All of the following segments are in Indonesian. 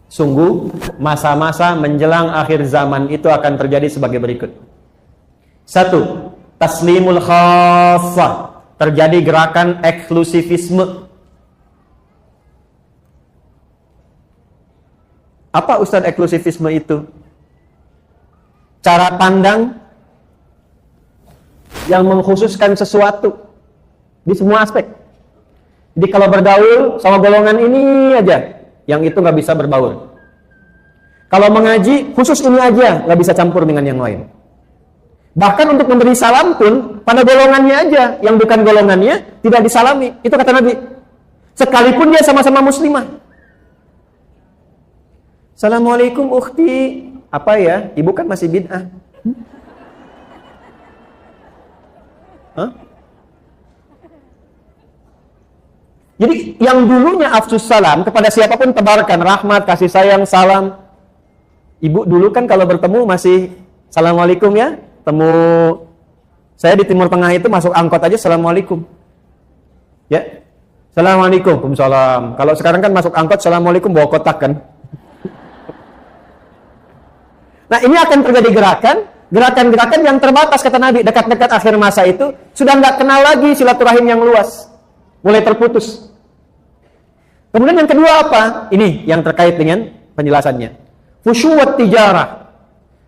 Sungguh, masa-masa menjelang akhir zaman itu akan terjadi sebagai berikut. 1. Taslimul khassah. Terjadi gerakan eksklusivisme. Apa Ustaz eksklusivisme itu? Cara pandang yang mengkhususkan sesuatu di semua aspek. Jadi kalau bergaul sama golongan ini aja, yang itu nggak bisa berbaur. Kalau mengaji, khusus ini aja, nggak bisa campur dengan yang lain. Bahkan untuk memberi salam pun, pada golongannya aja, yang bukan golongannya, tidak disalami. Itu kata Nabi. Sekalipun dia sama-sama muslimah. Assalamualaikum ukhti. Apa ya? Ibu kan masih bid'ah. Hah? Jadi yang dulunya afsus salam kepada siapapun tebarkan rahmat, kasih sayang, salam. Ibu dulu kan kalau bertemu masih Assalamualaikum ya. Temu saya di Timur Tengah itu masuk angkot aja Assalamualaikum. Ya. Assalamualaikum. Waalaikumsalam. Kalau sekarang kan masuk angkot Assalamualaikum bawa kotak kan. Nah, ini akan terjadi gerakan yang terbatas kata Nabi. Dekat-dekat akhir masa itu sudah nggak kenal lagi silaturahim yang luas. Mulai terputus. Kemudian yang kedua apa? Ini yang terkait dengan penjelasannya. Fusyuwat tijarah.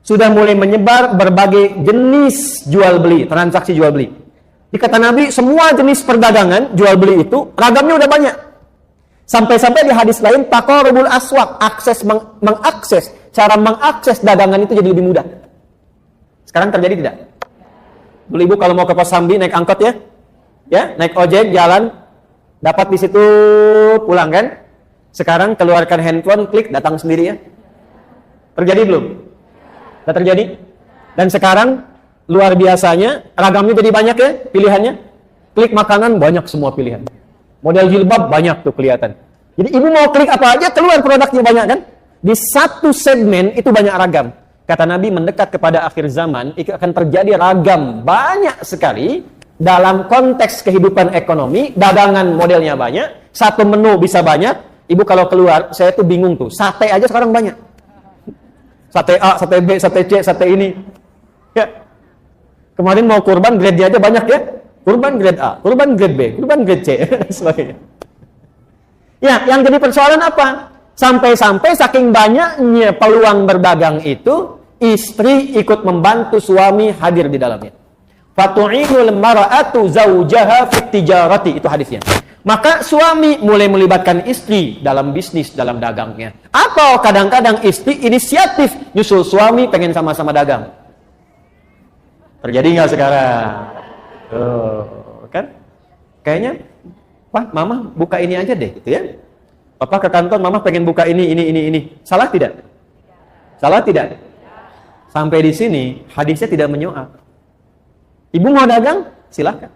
Sudah mulai menyebar berbagai jenis jual beli, transaksi jual beli. Dikata Nabi, semua jenis perdagangan jual beli itu ragamnya udah banyak. Sampai-sampai di hadis lain taqarrubul aswaq, cara mengakses dagangan itu jadi lebih mudah. Sekarang terjadi tidak? Dulu ibu kalau mau ke Kosambi naik angkot ya? Ya, naik ojek jalan dapat di situ pulang kan? Sekarang keluarkan handphone, klik datang sendiri ya. Terjadi belum? Sudah terjadi? Dan sekarang luar biasanya ragamnya jadi banyak ya pilihannya. Klik makanan banyak semua pilihan. Model jilbab banyak tuh kelihatan. Jadi ibu mau klik apa aja keluar produknya banyak kan? Di satu segmen itu banyak ragam. Kata Nabi mendekat kepada akhir zaman itu akan terjadi ragam banyak sekali. Dalam konteks kehidupan ekonomi, dagangan modelnya banyak, satu menu bisa banyak. Ibu kalau keluar, saya tuh bingung tuh. Sate aja sekarang banyak. Sate A, sate B, sate C, sate ini. Ya. Kemarin mau kurban grade-nya aja banyak ya. Kurban grade A, kurban grade B, kurban grade C, sebagainya. Ya, yang jadi persoalan apa? Sampai-sampai saking banyaknya peluang berdagang itu, istri ikut membantu suami hadir di dalamnya. Fatu'inul mara'atu zawjaha fit tijarati, itu hadisnya. Maka suami mulai melibatkan istri dalam bisnis, dalam dagangnya. Atau kadang-kadang istri inisiatif nyusul suami pengen sama-sama dagang. Terjadi nggak sekarang? Kan? Kayaknya, Pak, Mama buka ini aja deh, gitu ya. Papa ke kantor, Mama pengen buka ini. Salah tidak? Salah tidak? Sampai di sini hadisnya tidak menyoal. Ibu mau dagang? Silahkan.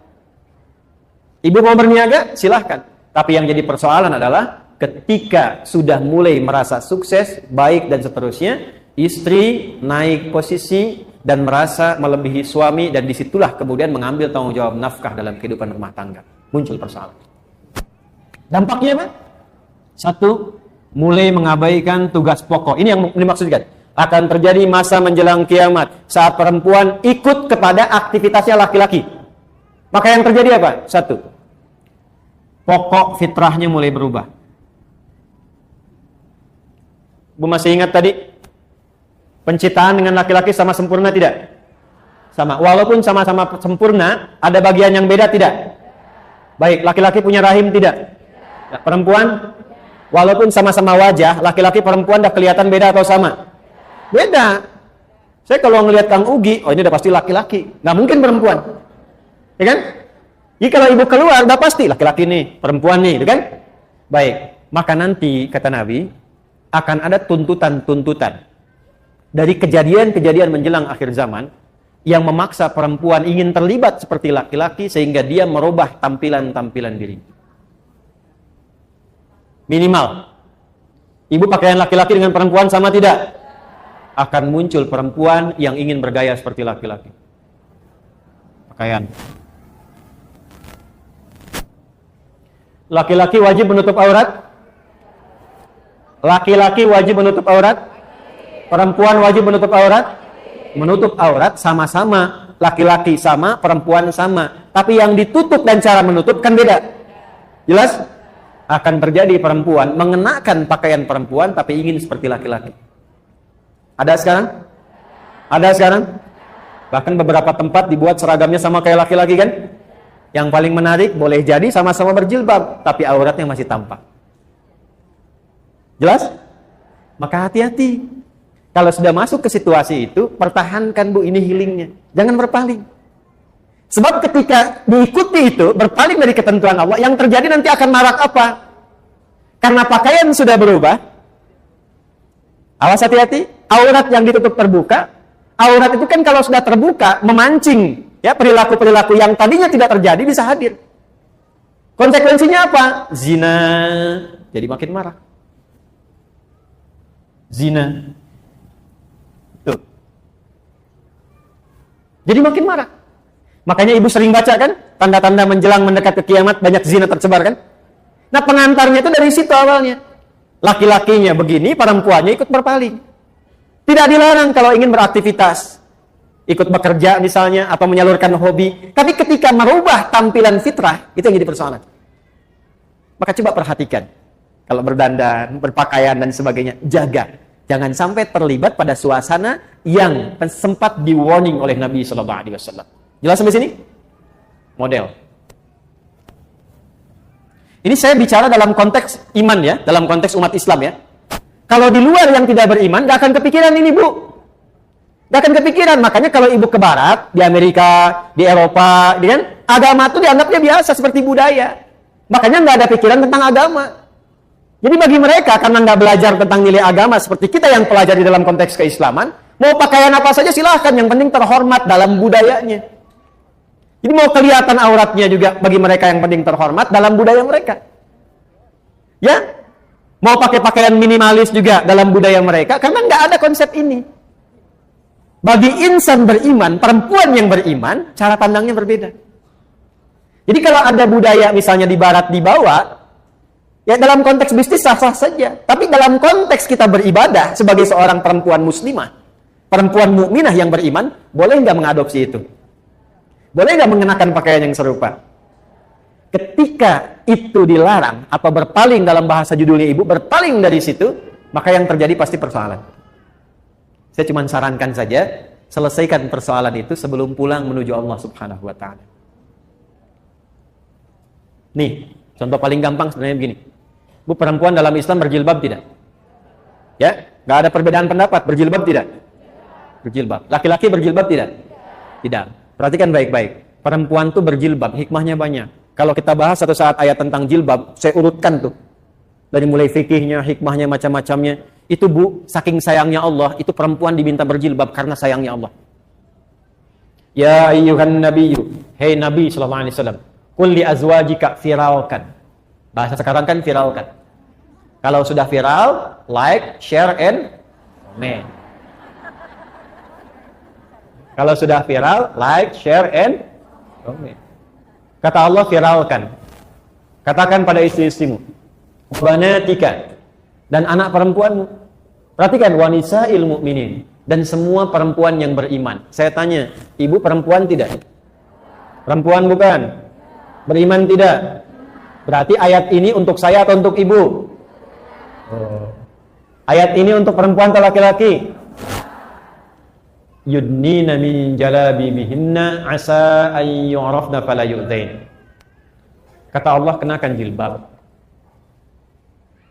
Ibu mau berniaga? Silahkan. Tapi yang jadi persoalan adalah ketika sudah mulai merasa sukses, baik dan seterusnya, istri naik posisi dan merasa melebihi suami, dan disitulah kemudian mengambil tanggung jawab nafkah dalam kehidupan rumah tangga. Muncul persoalan. Dampaknya apa? Satu, mulai mengabaikan tugas pokok. Ini yang dimaksudkan. Akan terjadi masa menjelang kiamat saat perempuan ikut kepada aktivitasnya laki-laki. Maka yang terjadi apa? Satu, pokok fitrahnya mulai berubah. Bu masih ingat tadi? Penciptaan dengan laki-laki sama sempurna tidak? Sama. Walaupun sama-sama sempurna, ada bagian yang beda tidak? Baik, laki-laki punya rahim tidak? Nah, perempuan, walaupun sama-sama wajah, laki-laki perempuan dah kelihatan beda atau sama? Beda. Saya kalau ngelihat Kang Ugi, oh ini udah pasti laki-laki. Nggak mungkin perempuan. Ya kan? Jadi kalau ibu keluar, udah pasti laki-laki nih, perempuan nih, kan? Baik, maka nanti, kata Nabi, akan ada tuntutan-tuntutan dari kejadian-kejadian menjelang akhir zaman yang memaksa perempuan ingin terlibat seperti laki-laki sehingga dia merubah tampilan-tampilan diri. Minimal. Ibu pakaian laki-laki dengan perempuan sama tidak? Akan muncul perempuan yang ingin bergaya seperti laki-laki. Pakaian. Laki-laki wajib menutup aurat? Laki-laki wajib menutup aurat? Perempuan wajib menutup aurat? Menutup aurat sama-sama. Laki-laki sama, perempuan sama. Tapi yang ditutup dan cara menutup kan beda. Jelas? Akan terjadi perempuan mengenakan pakaian perempuan tapi ingin seperti laki-laki. Ada sekarang? Ada sekarang? Bahkan beberapa tempat dibuat seragamnya sama kayak laki-laki kan? Yang paling menarik, boleh jadi sama-sama berjilbab, tapi auratnya masih tampak. Jelas? Maka hati-hati. Kalau sudah masuk ke situasi itu, pertahankan Bu, ini healingnya. Jangan berpaling. Sebab ketika diikuti itu, berpaling dari ketentuan Allah, yang terjadi nanti akan marak apa? Karena pakaian sudah berubah. Awas hati-hati, aurat yang ditutup terbuka. Aurat itu kan kalau sudah terbuka, memancing ya perilaku-perilaku yang tadinya tidak terjadi bisa hadir. Konsekuensinya apa? Zina. Jadi makin marah. Zina. Tuh. Jadi makin marah. Makanya ibu sering baca kan, tanda-tanda menjelang mendekat ke kiamat banyak zina tersebar kan? Nah, pengantarnya itu dari situ awalnya. Laki-lakinya begini, perempuannya ikut berpaling. Tidak dilarang kalau ingin beraktivitas. Ikut bekerja misalnya, atau menyalurkan hobi. Tapi ketika merubah tampilan fitrah, itu yang jadi persoalan. Maka coba perhatikan. Kalau berdandan, berpakaian, dan sebagainya, jaga. Jangan sampai terlibat pada suasana yang sempat di-warning oleh Nabi SAW. Jelas sampai sini? Model. Ini saya bicara dalam konteks iman ya, dalam konteks umat Islam ya. Kalau di luar yang tidak beriman, gak akan kepikiran ini Bu. Gak akan kepikiran. Makanya kalau ibu ke barat, di Amerika, di Eropa, kan, agama itu dianggapnya biasa seperti budaya. Makanya gak ada pikiran tentang agama. Jadi bagi mereka, karena gak belajar tentang nilai agama seperti kita yang pelajari dalam konteks keislaman, mau pakaian apa saja silahkan, yang penting terhormat dalam budayanya. Jadi mau kelihatan auratnya juga bagi mereka yang penting terhormat dalam budaya mereka. Ya, mau pakai pakaian minimalis juga dalam budaya mereka, karena nggak ada konsep ini. Bagi insan beriman, perempuan yang beriman, cara pandangnya berbeda. Jadi kalau ada budaya misalnya di barat dibawa, ya dalam konteks bisnis sah-sah saja. Tapi dalam konteks kita beribadah sebagai seorang perempuan muslimah, perempuan mukminah yang beriman, boleh nggak mengadopsi itu? Boleh nggak mengenakan pakaian yang serupa? Ketika itu dilarang atau berpaling dalam bahasa judulnya ibu, berpaling dari situ, maka yang terjadi pasti persoalan. Saya cuma sarankan saja, selesaikan persoalan itu sebelum pulang menuju Allah Subhanahu wa Ta'ala. Nih, contoh paling gampang sebenarnya begini. Bu, perempuan dalam Islam berjilbab tidak? Ya, nggak ada perbedaan pendapat. Berjilbab tidak? Berjilbab. Laki-laki berjilbab tidak? Tidak. Perhatikan baik-baik. Perempuan tuh berjilbab, hikmahnya banyak. Kalau kita bahas satu saat ayat tentang jilbab, saya urutkan tuh. Dari mulai fikihnya, hikmahnya, macam-macamnya. Itu Bu, saking sayangnya Allah, itu perempuan diminta berjilbab karena sayangnya Allah. Ya ayyuhan nabiyyu, hei Nabi SAW, qul li azwajika viralkan. Bahasa sekarang kan viralkan. Kalau sudah viral, like, share, and comment. Kalau sudah viral, like, share, and comment. Kata Allah, viralkan. Katakan pada istri-istrimu, banatika, dan anak perempuanmu. Perhatikan, wanisa'il mu'minin, dan semua perempuan yang beriman. Saya tanya, ibu perempuan tidak? Perempuan bukan? Beriman tidak? Berarti ayat ini untuk saya atau untuk ibu? Ayat ini untuk perempuan atau laki-laki? Yudnina min jalabibihinna asa an yu'rafna fala yu'dzain. Kata Allah, kenakan jilbab.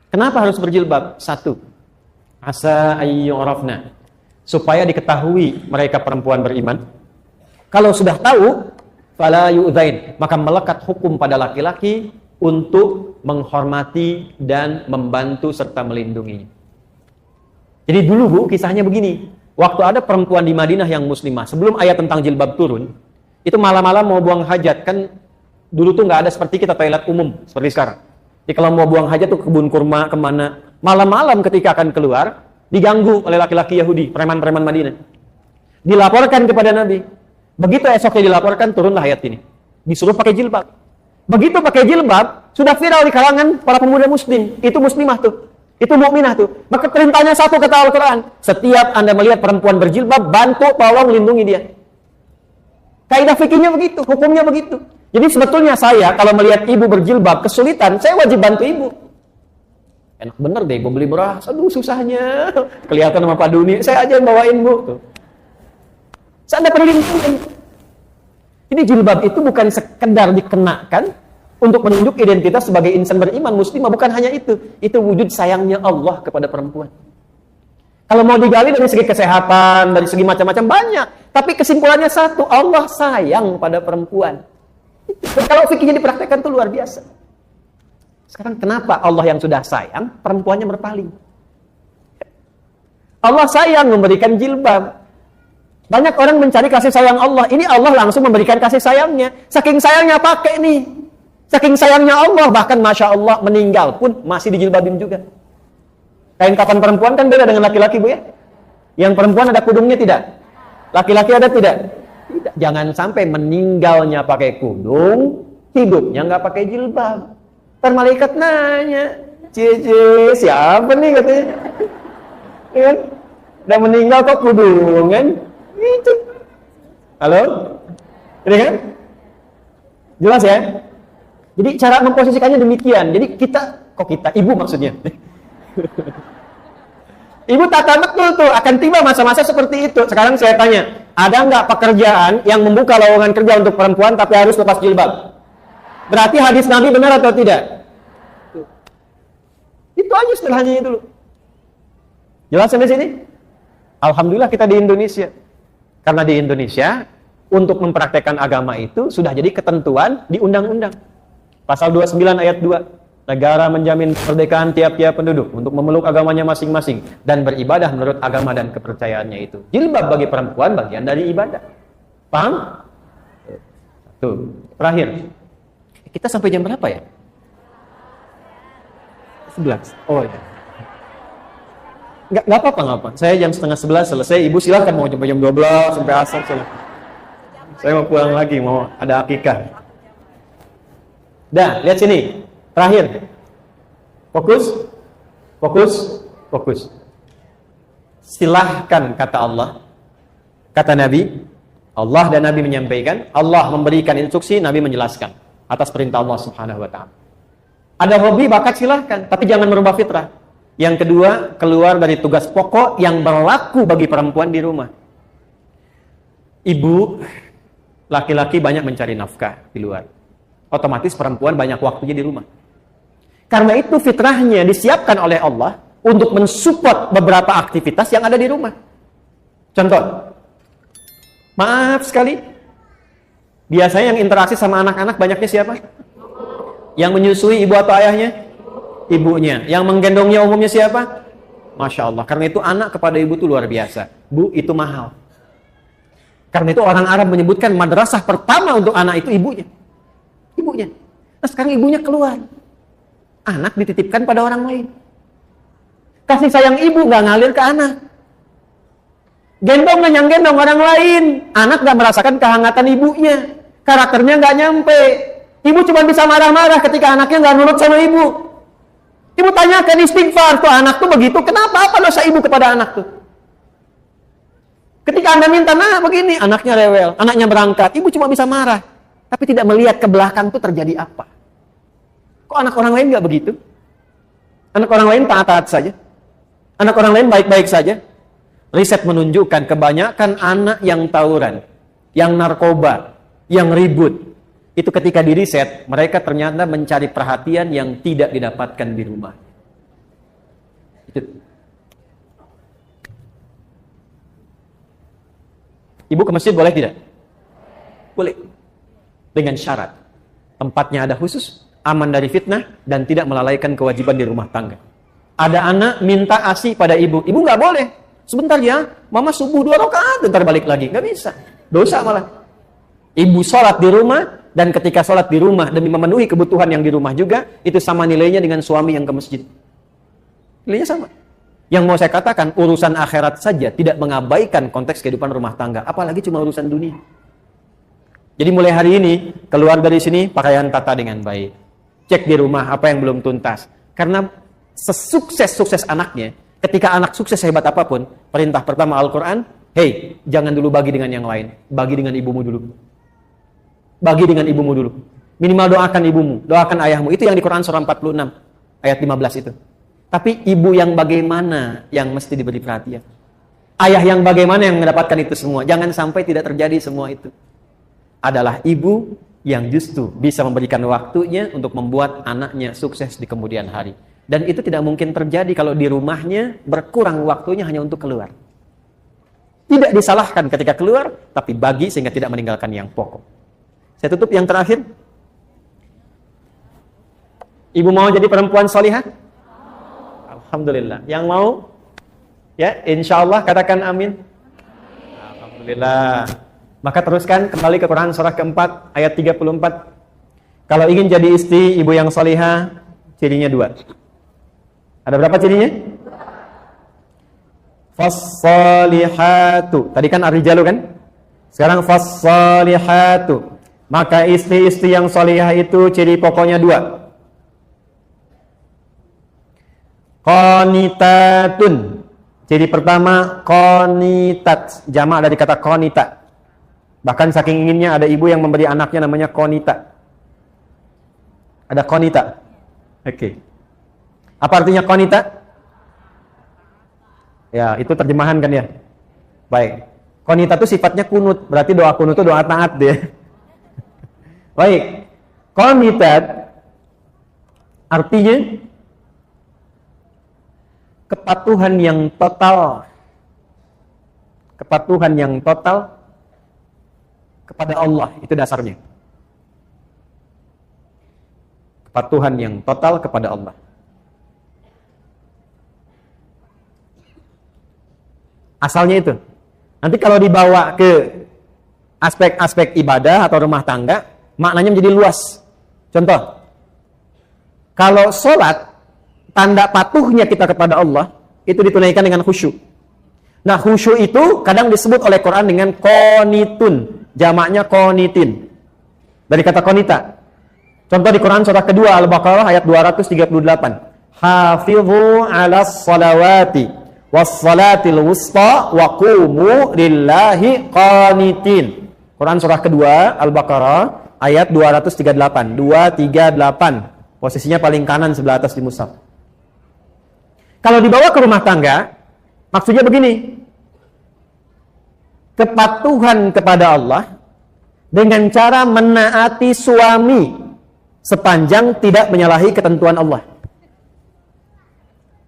Kenapa harus berjilbab? Satu, asa an yu'rafna, supaya diketahui mereka perempuan beriman. Kalau sudah tahu, fala yu'dzain, maka melekat hukum pada laki-laki untuk menghormati dan membantu serta melindungi. Jadi dulu Bu, kisahnya begini. Waktu ada perempuan di Madinah yang muslimah, sebelum ayat tentang jilbab turun, itu malam-malam mau buang hajat, kan dulu tuh nggak ada seperti kita toilet umum seperti sekarang. Jadi kalau mau buang hajat tuh ke kebun kurma, kemana, malam-malam ketika akan keluar, diganggu oleh laki-laki Yahudi, preman-preman Madinah. Dilaporkan kepada Nabi. Begitu esoknya dilaporkan, turunlah ayat ini. Disuruh pakai jilbab. Begitu pakai jilbab, sudah viral di kalangan para pemuda muslim. Itu muslimah tuh. Itu mukminah tuh. Maka perintahnya satu kata Al-Quran. Setiap Anda melihat perempuan berjilbab, bantu, tolong, lindungi dia. Kaidah fikihnya begitu, hukumnya begitu. Jadi sebetulnya saya kalau melihat ibu berjilbab kesulitan, saya wajib bantu ibu. Enak bener deh, ibu beli beras, aduh susahnya. Kelihatan sama Pak Duni, saya aja yang bawain bu. Tuh. Saya ada perlindungan. Jadi jilbab itu bukan sekedar dikenakan untuk menunjuk identitas sebagai insan beriman muslimah, bukan hanya itu. Itu wujud sayangnya Allah kepada perempuan. Kalau mau digali dari segi kesehatan, dari segi macam-macam banyak. Tapi kesimpulannya satu, Allah sayang pada perempuan. Dan kalau fikihnya dipraktekkan itu luar biasa. Sekarang kenapa Allah yang sudah sayang, perempuannya berpaling? Allah sayang memberikan jilbab. Banyak orang mencari kasih sayang Allah. Ini Allah langsung memberikan kasih sayangnya. Saking sayangnya pakai nih. Saking sayangnya Allah, bahkan Masya Allah meninggal pun masih dijilbabin juga. Kain kafan perempuan kan beda dengan laki-laki bu ya. Yang perempuan ada kudungnya tidak? Laki-laki ada tidak? Tidak. Jangan sampai meninggalnya pakai kudung, hidupnya nggak pakai jilbab. Ntar malaikat nanya, cie siapa nih katanya? Ya kan? Udah meninggal kok kudung kan? Gitu. Halo? Ini kan? Jelas ya? Jadi cara memposisikannya demikian. Jadi ibu maksudnya. Ibu tata betul tuh, akan tiba masa-masa seperti itu. Sekarang saya tanya, ada nggak pekerjaan yang membuka lowongan kerja untuk perempuan tapi harus lepas jilbab? Berarti hadis Nabi benar atau tidak? Itu aja sederhananya itu loh. Jelas sampai sini? Alhamdulillah kita di Indonesia. Karena di Indonesia, untuk mempraktekkan agama itu sudah jadi ketentuan di undang-undang. Pasal 29 ayat 2. Negara menjamin kemerdekaan tiap-tiap penduduk untuk memeluk agamanya masing-masing dan beribadah menurut agama dan kepercayaannya itu. Jilbab bagi perempuan bagian dari ibadah. Paham? Tuh, terakhir. Kita sampai jam berapa ya? 11. Oh ya. Nggak apa-apa. Saya jam setengah 11 selesai. Ibu silakan mau sampai jam 12 sampai asar. Saya mau pulang lagi, mau ada akikah. Dah, lihat sini. Terakhir. Fokus. Silahkan kata Allah. Kata Nabi, Allah dan Nabi menyampaikan, Allah memberikan instruksi, Nabi menjelaskan atas perintah Allah Subhanahu wa taala. Ada hobi, bakat silahkan, tapi jangan merubah fitrah. Yang kedua, keluar dari tugas pokok yang berlaku bagi perempuan di rumah. Ibu, laki-laki banyak mencari nafkah di luar. Otomatis perempuan banyak waktunya di rumah. Karena itu fitrahnya disiapkan oleh Allah untuk mensupport beberapa aktivitas yang ada di rumah. Contoh, maaf sekali, biasanya yang interaksi sama anak-anak banyaknya siapa? Yang menyusui ibu atau ayahnya? Ibunya. Yang menggendongnya umumnya siapa? Masya Allah. Karena itu anak kepada ibu itu luar biasa. Bu, itu mahal. Karena itu orang Arab menyebutkan madrasah pertama untuk anak itu ibunya. Nah sekarang ibunya keluar. Anak dititipkan pada orang lain. Kasih sayang ibu nggak ngalir ke anak. Gendong yang gendong orang lain. Anak nggak merasakan kehangatan ibunya. Karakternya nggak nyampe. Ibu cuma bisa marah-marah ketika anaknya nggak nurut sama ibu. Ibu tanyakan istighfar tuh anak tuh begitu. Kenapa? Apa dosa ibu kepada anak tuh? Ketika Anda minta, nah begini, anaknya rewel, anaknya berangkat. Ibu cuma bisa marah. Tapi tidak melihat ke belakang tuh terjadi apa. Kok anak orang lain nggak begitu? Anak orang lain taat-taat saja. Anak orang lain baik-baik saja. Riset menunjukkan kebanyakan anak yang tawuran, yang narkoba, yang ribut. Itu ketika di riset, mereka ternyata mencari perhatian yang tidak didapatkan di rumah. Itu. Ibu ke masjid boleh tidak? Boleh. Dengan syarat. Tempatnya ada khusus, aman dari fitnah, dan tidak melalaikan kewajiban di rumah tangga. Ada anak minta ASI pada ibu. Ibu nggak boleh. Sebentar ya, mama subuh 2 rakaat, bentar balik lagi. Nggak bisa. Dosa malah. Ibu sholat di rumah, dan ketika sholat di rumah, demi memenuhi kebutuhan yang di rumah juga, itu sama nilainya dengan suami yang ke masjid. Nilainya sama. Yang mau saya katakan, urusan akhirat saja tidak mengabaikan konteks kehidupan rumah tangga. Apalagi cuma urusan dunia. Jadi mulai hari ini, keluar dari sini, pakaian tata dengan baik. Cek di rumah apa yang belum tuntas. Karena sesukses-sukses anaknya, ketika anak sukses hebat apapun, perintah pertama Al-Quran, hey, jangan dulu bagi dengan yang lain. Bagi dengan ibumu dulu. Bagi dengan ibumu dulu. Minimal doakan ibumu, doakan ayahmu. Itu yang di Quran surah 46, ayat 15 itu. Tapi ibu yang bagaimana yang mesti diberi perhatian? Ayah yang bagaimana yang mendapatkan itu semua? Jangan sampai tidak terjadi semua itu. Adalah ibu yang justru bisa memberikan waktunya untuk membuat anaknya sukses di kemudian hari. Dan itu tidak mungkin terjadi kalau di rumahnya berkurang waktunya hanya untuk keluar. Tidak disalahkan ketika keluar, tapi bagi sehingga tidak meninggalkan yang pokok. Saya tutup yang terakhir. Ibu mau jadi perempuan salihah? Alhamdulillah. Yang mau? Ya, insya Allah katakan amin. Alhamdulillah. Maka teruskan kembali ke Quran surah keempat ayat 34. Kalau ingin jadi istri ibu yang salihah, cirinya 2. Ada berapa cirinya? Fas-salihatu. Tadi kan ar-rijalu kan? Sekarang fas-salihatu. Maka istri-istri yang salihah itu ciri pokoknya 2. Qanitatun. Ciri pertama qanitat, jamak dari kata qanita. Bahkan saking inginnya ada ibu yang memberi anaknya namanya qanita. Ada qanita. Oke. Apa artinya qanita? Ya, itu terjemahan kan ya. Baik. Qanita itu sifatnya kunut, berarti doa kunut itu doa taat dia. Baik. Qanitat artinya kepatuhan yang total. Kepatuhan yang total kepada Allah, itu dasarnya. Kepatuhan yang total kepada Allah. Asalnya itu. Nanti kalau dibawa ke aspek-aspek ibadah atau rumah tangga, maknanya menjadi luas. Contoh, kalau sholat, tanda patuhnya kita kepada Allah itu ditunaikan dengan khusyuk. Nah, khusyuk itu kadang disebut oleh Quran dengan qanitun, jamaknya qanitin. Dari kata qanita. Contoh di Quran surah kedua Al-Baqarah ayat 238. Hafizu 'alas salawati was salatil wusta wa qumu lillahi qanitin. Quran surah kedua Al-Baqarah ayat 238. 238. Posisinya paling kanan sebelah atas di mushaf. Kalau dibawa ke rumah tangga, maksudnya begini. Kepatuhan kepada Allah dengan cara menaati suami sepanjang tidak menyalahi ketentuan Allah.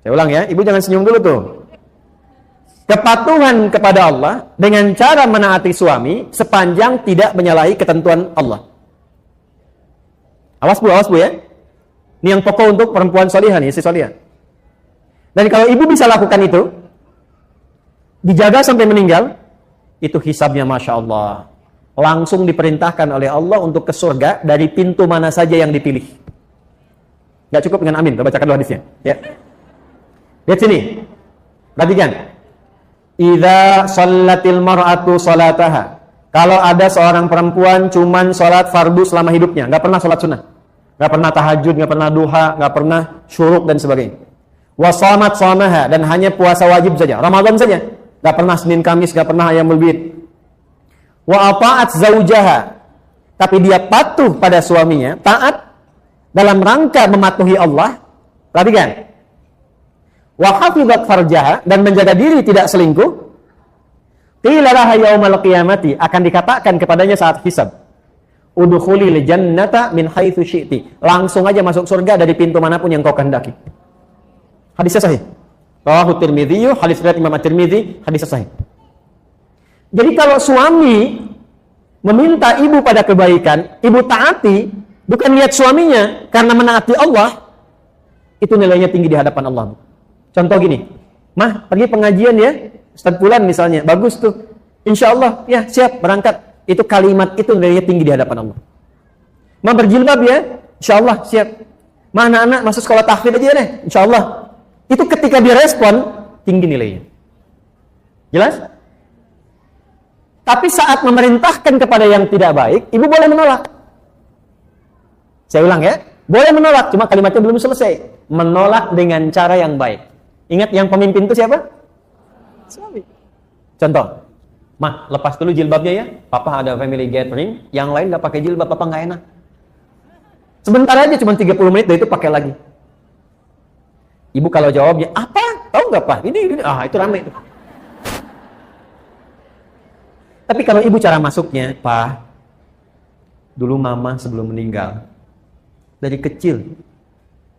Saya ulang ya, ibu jangan senyum dulu tuh. Kepatuhan kepada Allah dengan cara menaati suami sepanjang tidak menyalahi ketentuan Allah. Awas bu ya. Ini yang pokok untuk perempuan salihah nih, istri salihah. Dan kalau ibu bisa lakukan itu, dijaga sampai meninggal, itu hisabnya Masya Allah. Langsung diperintahkan oleh Allah untuk ke surga dari pintu mana saja yang dipilih. Gak cukup dengan amin, kita bacakan dulu hadisnya. Ya. Lihat sini. Perhatikan. Idza shallatil mar'atu salataha. Kalau ada seorang perempuan cuman sholat fardu selama hidupnya, gak pernah sholat sunnah. Gak pernah tahajud, gak pernah duha, gak pernah syuruk dan sebagainya. Wasamat samaha, dan hanya puasa wajib saja, Ramadan saja, gak pernah Senin Kamis, gak pernah ayamul bid. Wa ata'at zaujaha, tapi dia patuh pada suaminya, taat dalam rangka mematuhi Allah. Perhatikan. Wa hafizat farjaha, dan menjaga diri tidak selingkuh. Qila laha yaumal qiyamati, akan dikatakan kepadanya saat hisab, udkhulil jannata min haitsu syi'ti, langsung aja masuk surga dari pintu manapun yang kau kehendaki. Hadisnya sahih. Rawahu Tirmidzi, hadis riwayat Imam At-Tirmidzi, hadisnya sahih. Jadi kalau suami meminta ibu pada kebaikan, ibu taati, bukan niat suaminya karena menaati Allah, itu nilainya tinggi di hadapan Allah. Contoh gini, Mah, pergi pengajian ya, Ustaz Fulan misalnya, bagus tuh. Insya Allah, ya siap, berangkat. Itu kalimat itu nilainya tinggi di hadapan Allah. Mah berjilbab ya, insya Allah siap. Mah anak-anak masuk sekolah tahfidz aja deh, insya Allah. Itu ketika dia respon, tinggi nilainya. Jelas? Tapi saat memerintahkan kepada yang tidak baik, ibu boleh menolak. Saya ulang ya. Boleh menolak, cuma kalimatnya belum selesai. Menolak dengan cara yang baik. Ingat yang pemimpin itu siapa? Suami. Contoh, "Mah, lepas dulu jilbabnya ya. Papa ada family gathering, yang lain nggak pakai jilbab, papa nggak enak." Sebentar aja, cuma 30 menit, dari itu pakai lagi. Ibu kalau jawabnya, "Apa? Tahu nggak, Pak? Ini. Itu rame itu." Tapi kalau ibu cara masuknya, "Pak, dulu mama sebelum meninggal, dari kecil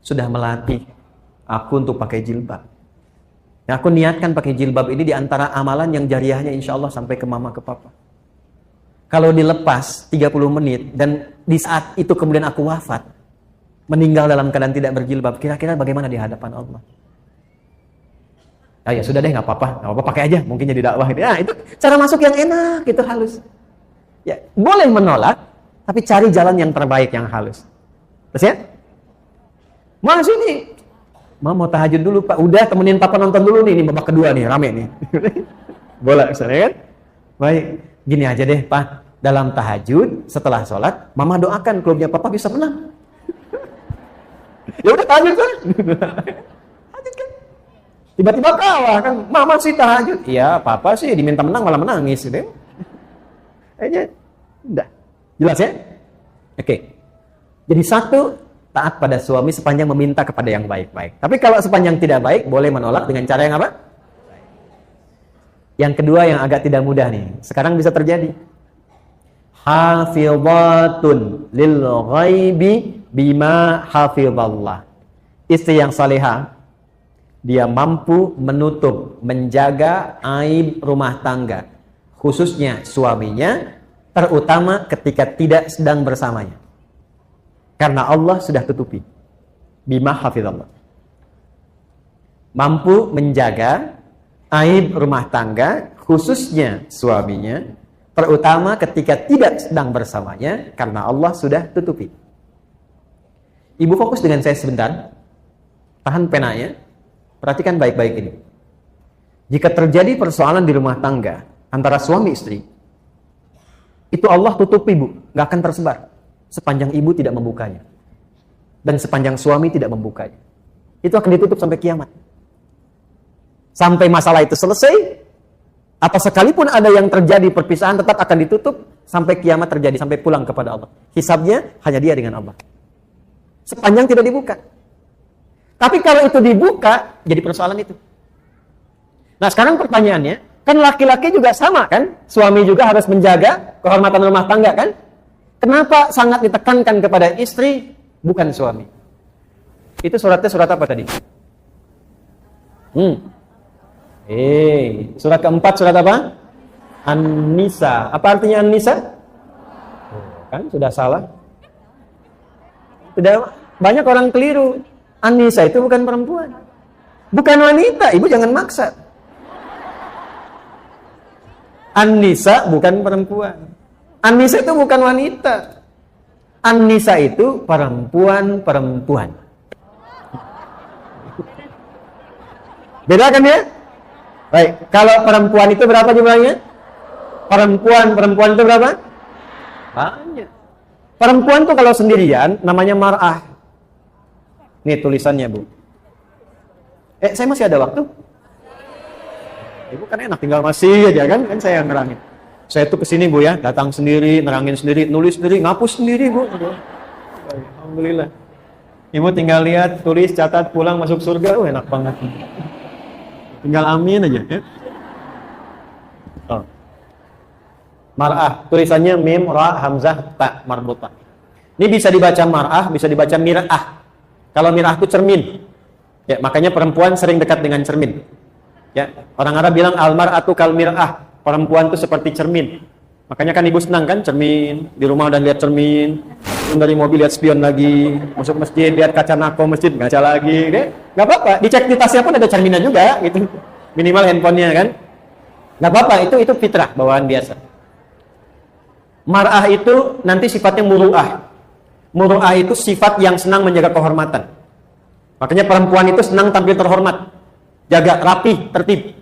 sudah melatih aku untuk pakai jilbab. Nah, aku niatkan pakai jilbab ini di antara amalan yang jariahnya insya Allah sampai ke mama, ke papa. Kalau dilepas 30 menit dan di saat itu kemudian aku wafat, meninggal dalam keadaan tidak berjilbab, kira-kira bagaimana di hadapan Allah?" Ya sudah deh, nggak apa-apa pakai aja, mungkin jadi dakwah. Nah, itu cara masuk yang enak, itu halus. Ya, boleh menolak, tapi cari jalan yang terbaik, yang halus. Terus ya? "Mas ini, mau tahajud dulu Pak." "Udah, temenin papa nonton dulu nih, ini babak kedua nih, rame nih." Bola misalnya kan? Baik, gini aja deh Pak, dalam tahajud setelah sholat, mama doakan klubnya papa bisa menang. Ya udah tahajud kan? Tahajud kan? Tiba-tiba kalah kan, mama sih tahajud. Iya, papa sih diminta menang malah menangis gitu. Aja, udah. Jelas ya? Oke. Jadi satu, taat pada suami sepanjang meminta kepada yang baik-baik. Tapi kalau sepanjang tidak baik, boleh menolak dengan cara yang apa? Yang kedua yang agak tidak mudah nih. Sekarang bisa terjadi. Hafidhatun lil ghaibi bima hafidhallah. Istri yang salihah, dia mampu menutup, menjaga aib rumah tangga, khususnya suaminya, terutama ketika tidak sedang bersamanya. Karena Allah sudah tutupi. Bima hafizallah. Mampu menjaga aib rumah tangga, khususnya suaminya, terutama ketika tidak sedang bersamanya, karena Allah sudah tutupi. Ibu fokus dengan saya sebentar. Tahan penanya. Perhatikan baik-baik ini. Jika terjadi persoalan di rumah tangga antara suami istri, itu Allah tutupi, Bu. Nggak akan tersebar sepanjang ibu tidak membukanya. Dan sepanjang suami tidak membukanya. Itu akan ditutup sampai kiamat. Sampai masalah itu selesai, atau sekalipun ada yang terjadi perpisahan, tetap akan ditutup sampai kiamat terjadi, sampai pulang kepada Allah. Hisabnya hanya dia dengan Allah. Sepanjang tidak dibuka. Tapi kalau itu dibuka, jadi persoalan itu. Nah, sekarang pertanyaannya, kan laki-laki juga sama kan? Suami juga harus menjaga kehormatan rumah tangga kan? Kenapa sangat ditekankan kepada istri, bukan suami? Itu suratnya surat apa tadi? Surat keempat surat apa? An-Nisa. Apa artinya An-Nisa? Kan sudah salah. Tidak, banyak orang keliru. An-Nisa itu bukan perempuan. Bukan wanita, ibu jangan maksa. An-Nisa bukan perempuan. An-Nisa itu bukan wanita. An-Nisa itu perempuan-perempuan. Beda kan ya? Baik, kalau perempuan itu berapa jumlahnya? Perempuan itu berapa? Banyak. Perempuan itu kalau sendirian namanya mar'ah. Nih tulisannya, Bu. Saya masih ada waktu? Ibu kan enak tinggal masih aja kan saya yang nerangin. Saya tuh kesini, Bu ya, datang sendiri, nerangin sendiri, nulis sendiri, ngapus sendiri, Bu. Alhamdulillah. Ibu tinggal lihat, tulis, catat, pulang masuk surga, enak banget. Tinggal amin aja ya. Mar'ah, tulisannya mim, ra, hamzah, ta, marbutah. Ini bisa dibaca mar'ah, bisa dibaca mir'ah. Kalau mir'ah itu cermin. Ya, makanya perempuan sering dekat dengan cermin. Ya, orang Arab bilang al-mar'atu kal mir'ah. Perempuan itu seperti cermin. Makanya kan ibu senang kan cermin, di rumah udah lihat cermin, dari mobil lihat spion lagi, masuk masjid lihat kaca nako masjid, ngaca lagi, okay? Nggak apa-apa, dicek di tasnya pun ada cerminnya juga, gitu. Minimal handphonenya kan, nggak apa-apa, itu fitrah, bawaan biasa. Mar'ah itu nanti sifatnya muru'ah. Muru'ah itu sifat yang senang menjaga kehormatan. Makanya perempuan itu senang tampil terhormat, jaga rapi, tertib.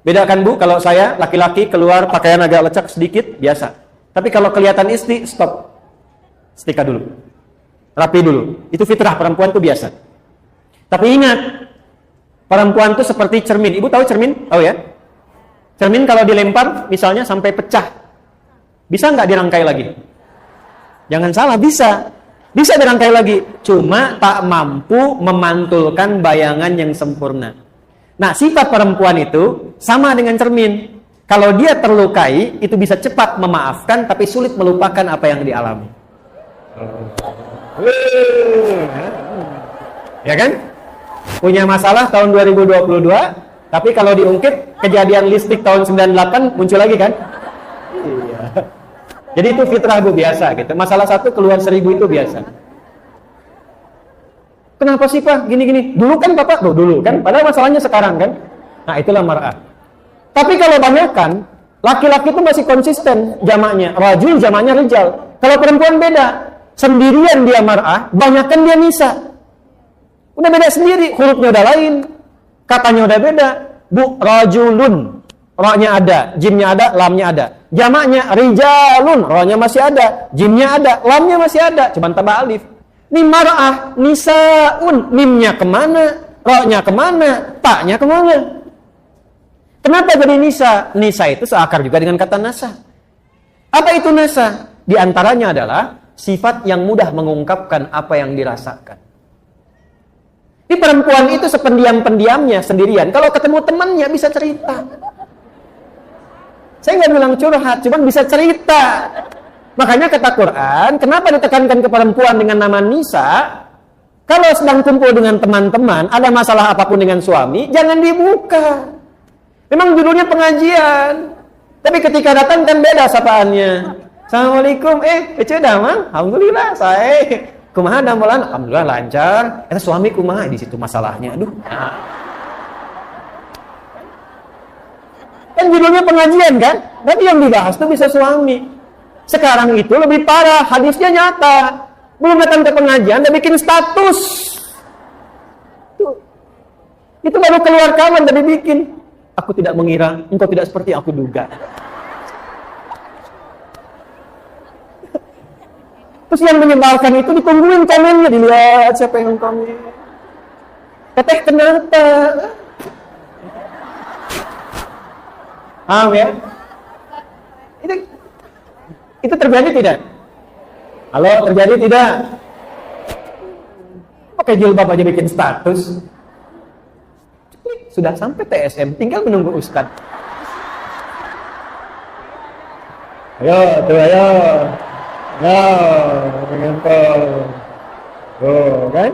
Beda kan, Bu, kalau saya laki-laki keluar pakaian agak lecek sedikit, biasa. Tapi kalau kelihatan istri, stop. Setrika dulu. rapi dulu. Itu fitrah perempuan tuh biasa. Tapi ingat, perempuan tuh seperti cermin. Ibu tahu cermin? Tahu ya? Cermin kalau dilempar misalnya sampai pecah, bisa nggak dirangkai lagi? Jangan salah, bisa. Bisa dirangkai lagi. Cuma tak mampu memantulkan bayangan yang sempurna. Nah, sifat perempuan itu sama dengan cermin. Kalau dia terlukai, itu bisa cepat memaafkan, tapi sulit melupakan apa yang dialami. Ya kan? Punya masalah tahun 2022, tapi kalau diungkit, kejadian listrik tahun 98 muncul lagi kan? Iya. Jadi itu fitrah Bu, biasa gitu. Masalah satu keluar 1000 itu biasa. Kenapa sih Pak? Gini-gini. Dulu kan Bapak, dulu kan? Padahal masalahnya sekarang kan? Nah itulah mar'ah. Tapi kalau banyakkan, laki-laki itu masih konsisten jamaknya. Rajul jamaknya rijal. Kalau perempuan beda. Sendirian dia mar'ah, banyakkan dia nisa. Udah beda sendiri, hurufnya udah lain. Katanya udah beda. Bu, rajulun. Ra-nya ada, jimnya ada, lamnya ada. Jamaknya rijalun, ra-nya masih ada, jimnya ada, lamnya masih ada. Cuman tambah alif. Ini mar'ah, nisaun. Mimnya kemana? Ra-nya kemana? Ta-nya kemana? Kenapa jadi nisa? Nisa itu seakar juga dengan kata nasa. Apa itu nasa? Di antaranya adalah sifat yang mudah mengungkapkan apa yang dirasakan. Di perempuan itu sependiam-pendiamnya sendirian. Kalau ketemu temannya bisa cerita. Saya nggak bilang curhat, cuman bisa cerita. Makanya kata Quran, kenapa ditekankan ke perempuan dengan nama nisa? Kalau sedang kumpul dengan teman-teman, ada masalah apapun dengan suami, jangan dibuka. Memang judulnya pengajian, tapi ketika datang kan beda sapaannya. Assalamualaikum, Ece damang, alhamdulillah, saya kumaha damelan, alhamdulillah lancar. Suami kumaha di situ masalahnya, aduh. Kan judulnya pengajian kan, tapi yang dibahas tuh bisa suami. Sekarang itu lebih parah, hadisnya nyata. Belum datang ke pengajian, udah bikin status. Tuh. Itu baru keluar kawan tadi bikin. Aku tidak mengira, engkau tidak seperti aku duga. Terus yang menyebalkan itu ditungguin komennya, dilihat siapa yang komen. Teteh kenapa? Paham ya? Itu terjadi tidak? Halo, terjadi tidak? Pakai jilbab aja bikin status. Sudah sampai TSM, tinggal menunggu Ustadz. Ayo, tuh ayo. Oh, kan?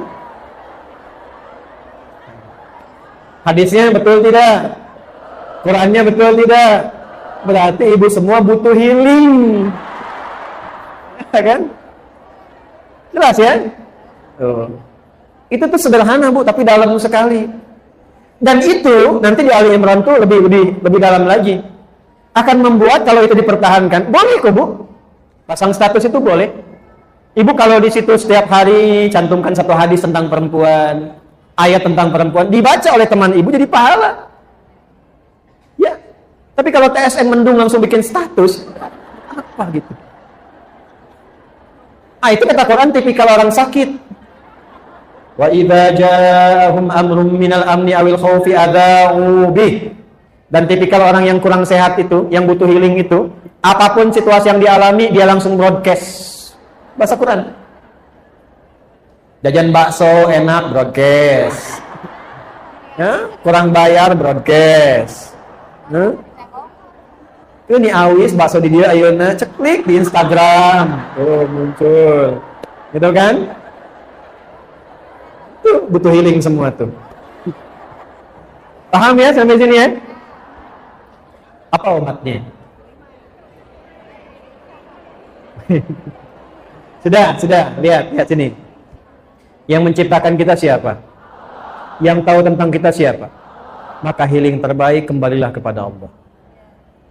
Hadisnya betul tidak? Qurannya betul tidak? Berarti ibu semua butuh healing. Ya kan? Jelas ya? Tuh. Itu tuh sederhana Bu, tapi dalam sekali. Dan itu nanti di Ali Imran tuh lebih dalam lagi. Akan membuat kalau itu dipertahankan, boleh kok Bu. Pasang status itu boleh. Ibu kalau di situ setiap hari cantumkan satu hadis tentang perempuan, ayat tentang perempuan, dibaca oleh teman ibu jadi pahala. Ya. Tapi kalau TSM mendung langsung bikin status, apa gitu? Itu kata Quran tipikal orang sakit. Wa idza ja'ahum amrun minal amni awil khaufi adza'u bih. Dan tipikal orang yang kurang sehat itu, yang butuh healing itu, apapun situasi yang dialami, dia langsung broadcast. Bahasa Quran. Jajan bakso enak, broadcast. Ya, kurang bayar, broadcast. Ini awis bakso di dia ayeuna ceklik di Instagram. Oh, muncul. Gitu kan? Tuh butuh healing semua tuh. Paham ya sampai sini ya? Apa obatnya? Sudah, lihat sini. Yang menciptakan kita siapa? Yang tahu tentang kita siapa? Maka healing terbaik kembalilah kepada Allah.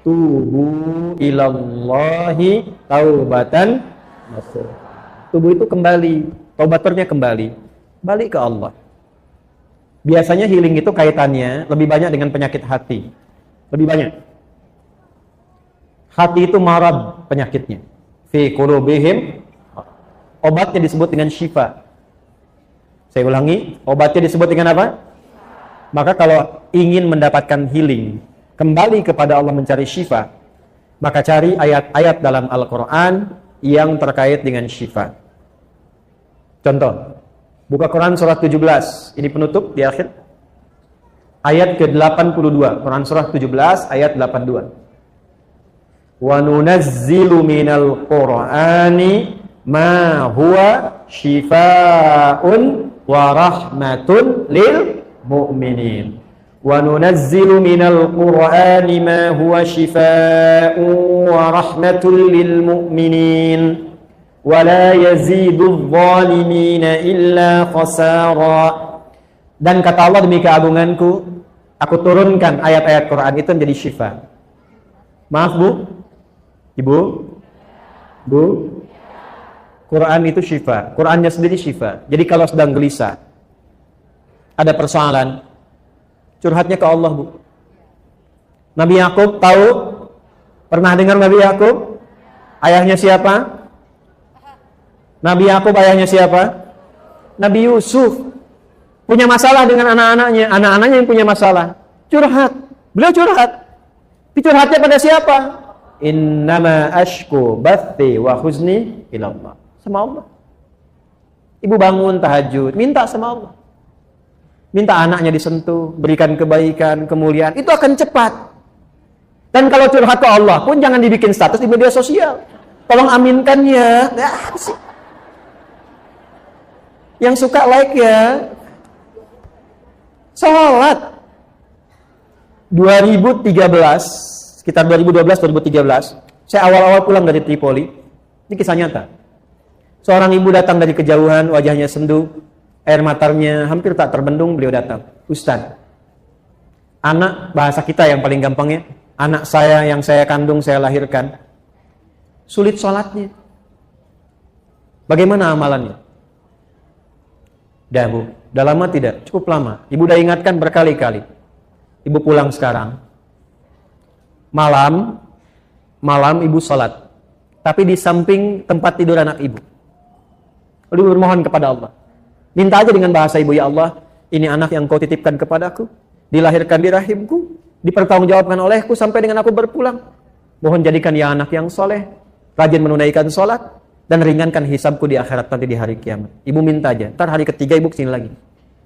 Tubu ilallahi taubatan nasuh. Tubuh itu kembali, taubatornya kembali, balik ke Allah. Biasanya healing itu kaitannya lebih banyak dengan penyakit hati. Lebih banyak. Hati itu marad penyakitnya. Fi qulubihim. obatnya disebut dengan syifa. Saya ulangi, obatnya disebut dengan apa? Maka kalau ingin mendapatkan healing, kembali kepada Allah mencari syifa, maka cari ayat-ayat dalam Al-Quran yang terkait dengan syifa. Contoh, buka Quran surat 17, ini penutup di akhir. Ayat ke-82, Quran surah 17 ayat 82. Wa nunazzilu minal Qur'ani ma huwa shifaa'un wa rahmatun lil mu'minin. Wa nunazzilu minal Qur'ani ma huwa shifaa'un wa rahmatun lil mu'minin. Wa la yazidudz zalimina illa khasara. Dan kata Allah, demi keagunganku, aku turunkan ayat-ayat Quran itu menjadi syifa. Maaf Bu, Ibu, Bu, Quran itu syifa. Qurannya sendiri syifa. Jadi kalau sedang gelisah, ada persoalan, curhatnya ke Allah Bu. Nabi Yakub tahu? Pernah dengar Nabi Yakub? Ayahnya siapa? Nabi Yakub ayahnya siapa? Nabi Yusuf. Punya masalah dengan anak-anaknya, anak-anaknya yang punya masalah. Curhat. Beliau curhat. Curhatnya pada siapa? Innama ashku bathi wa huzni ila Allah. Sama Allah. Ibu bangun tahajud, minta sama Allah. Minta anaknya disentuh, berikan kebaikan, kemuliaan. Itu akan cepat. Dan kalau curhat ke Allah pun jangan dibikin status di media sosial. Tolong aminkan ya. Yang suka like ya. Salat 2013, sekitar 2012-2013, saya awal-awal pulang dari Tripoli. Ini kisah nyata. Seorang ibu datang dari kejauhan, wajahnya sendu, air matanya hampir tak terbendung. Beliau datang, Ustaz, anak, bahasa kita yang paling gampangnya, anak saya yang saya kandung, saya lahirkan, sulit sholatnya. Bagaimana amalannya? Dah Bu, dah lama tidak? Cukup lama. Ibu dah ingatkan berkali-kali. Ibu pulang sekarang. Malam ibu sholat. Tapi di samping tempat tidur anak ibu. Lalu bermohon kepada Allah. Minta aja dengan bahasa ibu, ya Allah, ini anak yang kau titipkan kepadaku. Dilahirkan di rahimku. Dipertanggungjawabkan olehku sampai dengan aku berpulang. Mohon jadikan ya anak yang soleh. Rajin menunaikan sholat. Dan ringankan hisabku di akhirat nanti di hari kiamat. Ibu minta aja. Ntar hari ketiga ibu kesini lagi.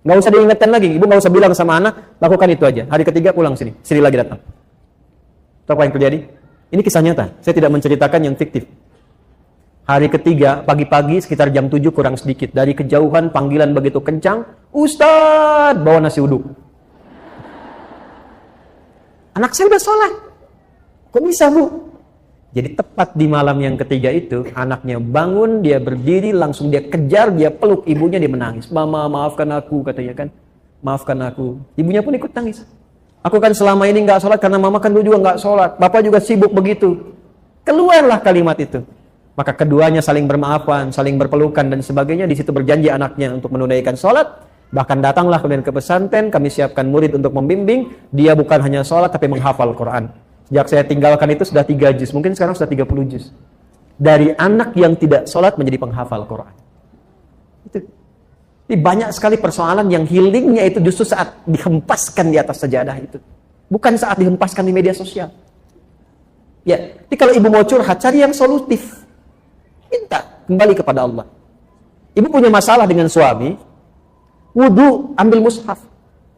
Nggak usah diingatkan lagi. Ibu nggak usah bilang sama anak, lakukan itu aja. Hari ketiga pulang sini. Sini lagi datang. Tahu apa yang terjadi? Ini kisah nyata. Saya tidak menceritakan yang fiktif. Hari ketiga, pagi-pagi sekitar jam 7 kurang sedikit. Dari kejauhan panggilan begitu kencang. Ustadz, bawa nasi uduk. Anak saya udah sholat. Kok bisa Bu? Jadi tepat di malam yang ketiga itu, anaknya bangun, dia berdiri, langsung dia kejar, dia peluk ibunya, dia menangis. Mama, maafkan aku, katanya kan. Maafkan aku. Ibunya pun ikut nangis. Aku kan selama ini nggak sholat karena mama kan dulu juga nggak sholat. Bapak juga sibuk begitu. Keluarlah kalimat itu. Maka keduanya saling bermaafan, saling berpelukan dan sebagainya. Di situ berjanji anaknya untuk menunaikan sholat. Bahkan datanglah kemudian ke pesantren, kami siapkan murid untuk membimbing. Dia bukan hanya sholat tapi menghafal Quran. Sejak saya tinggalkan itu sudah 3 juz, mungkin sekarang sudah 30 juz. Dari anak yang tidak sholat menjadi penghafal Quran. Itu. Jadi banyak sekali persoalan yang healingnya itu justru saat dihempaskan di atas sajadah itu. Bukan saat dihempaskan di media sosial. Ya, jadi kalau ibu mau curhat, cari yang solutif. Minta, kembali kepada Allah. Ibu punya masalah dengan suami, wudu, ambil mushaf,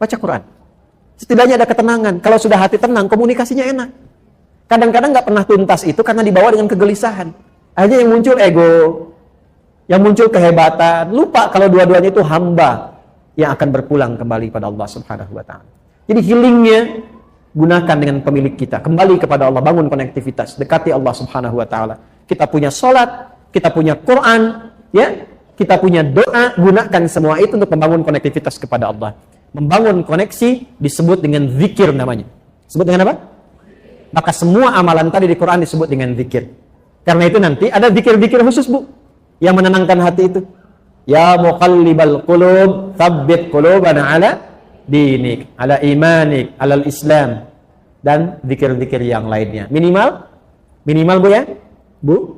baca Quran. Setidaknya ada ketenangan. Kalau sudah hati tenang, komunikasinya enak. Kadang-kadang nggak pernah tuntas itu karena dibawa dengan kegelisahan. Akhirnya yang muncul ego, yang muncul kehebatan. Lupa kalau dua-duanya itu hamba yang akan berpulang kembali pada Allah Subhanahu Wa Taala. Jadi healingnya gunakan dengan pemilik kita. Kembali kepada Allah, bangun konektivitas, dekati Allah Subhanahu Wa Taala. Kita punya sholat, kita punya Quran, ya, kita punya doa. Gunakan semua itu untuk membangun konektivitas kepada Allah. Membangun koneksi disebut dengan zikir namanya. Disebut dengan apa? Maka semua amalan tadi di Quran disebut dengan zikir. Karena itu nanti ada zikir-zikir khusus Bu yang menenangkan hati itu. Ya muqallibal qulub, tsabbit qulubana ala dinik, ala imanik, ala islam, dan zikir-zikir yang lainnya. Minimal Bu ya, Bu,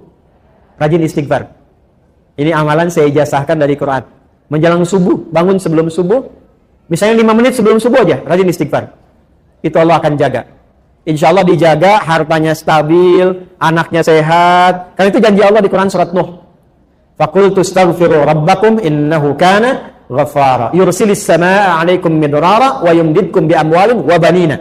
rajin istighfar. Ini amalan saya ijazahkan dari Quran. Menjelang subuh, bangun sebelum subuh, misalnya 5 menit sebelum subuh aja, rajin istighfar. Itu Allah akan jaga. Insya Allah dijaga, hartanya stabil, anaknya sehat. Karena itu janji Allah di Quran surat Nuh. Faqultu astaghfiru rabbakum innahu kana ghafara. Yursilis samaa'a 'alaikum midrara wa yumdidkum bi amwalin wa banina.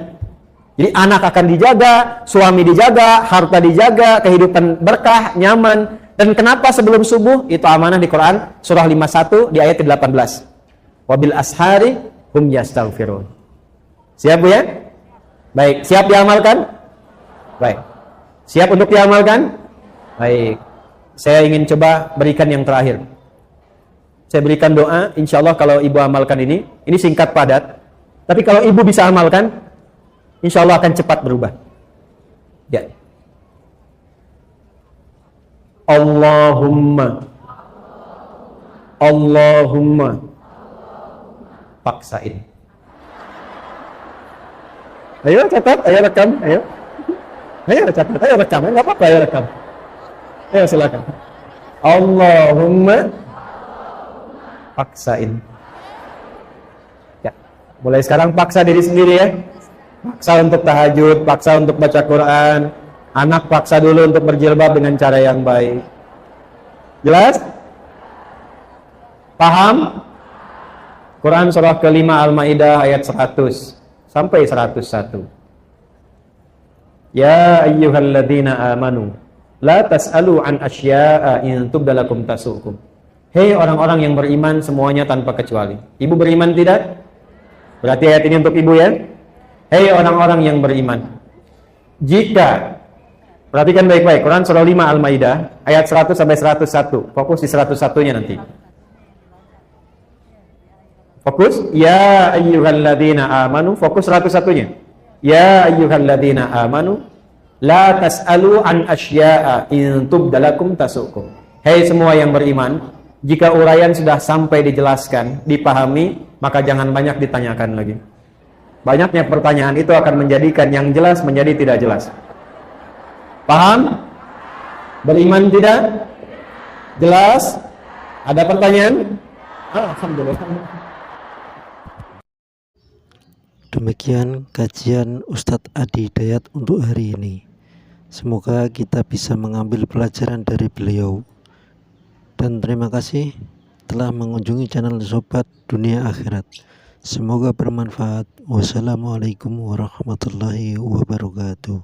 Jadi anak akan dijaga, suami dijaga, harta dijaga, kehidupan berkah, nyaman. Dan kenapa sebelum subuh? Itu amanah di Quran surah 51 di ayat 18. Wabil ashari hum yastaghfirun. Siap Bu ya? Baik, siap diamalkan? Baik. Siap untuk diamalkan? Baik. Saya ingin coba berikan yang terakhir. Saya berikan doa, insya Allah kalau ibu amalkan ini singkat padat. Tapi kalau ibu bisa amalkan, insya Allah akan cepat berubah. Ya. Allahumma paksain. Ayo catat, ayo rekam, ayo. Ayo catat, ayo rekam, enggak apa-apa, ayo rekam. Ayo silakan. Allahumma paksain. Ya, mulai sekarang paksa diri sendiri ya. Paksa untuk tahajud, paksa untuk baca Quran. Anak paksa dulu untuk berjilbab dengan cara yang baik. Jelas? Paham? Quran surah kelima Al-Maidah ayat 100 sampai 101. Ya ayyuhalladzina amanu la tas'alu an asya'a in tubdalakum tasukum. Hei orang-orang yang beriman semuanya tanpa kecuali. Ibu beriman tidak? Berarti ayat ini untuk ibu ya. Hei orang-orang yang beriman. Jika, perhatikan baik-baik, Quran surah 5 Al-Maidah ayat 100 sampai 101. Fokus di 101-nya nanti. Fokus, ya ayyuhalladzina amanu, fokus 101-nya. Ya ayyuhalladzina amanu, la tas'alu an asya'a in tubdalakum tasukum. Hei semua yang beriman, jika uraian sudah sampai dijelaskan, dipahami, maka jangan banyak ditanyakan lagi. Banyaknya pertanyaan itu akan menjadikan yang jelas menjadi tidak jelas. Paham? Beriman tidak? Jelas? Ada pertanyaan? Alhamdulillah. Demikian kajian Ustadz Adi Hidayat untuk hari ini. Semoga kita bisa mengambil pelajaran dari beliau. Dan terima kasih telah mengunjungi channel Sobat Dunia Akhirat. Semoga bermanfaat. Wassalamualaikum warahmatullahi wabarakatuh.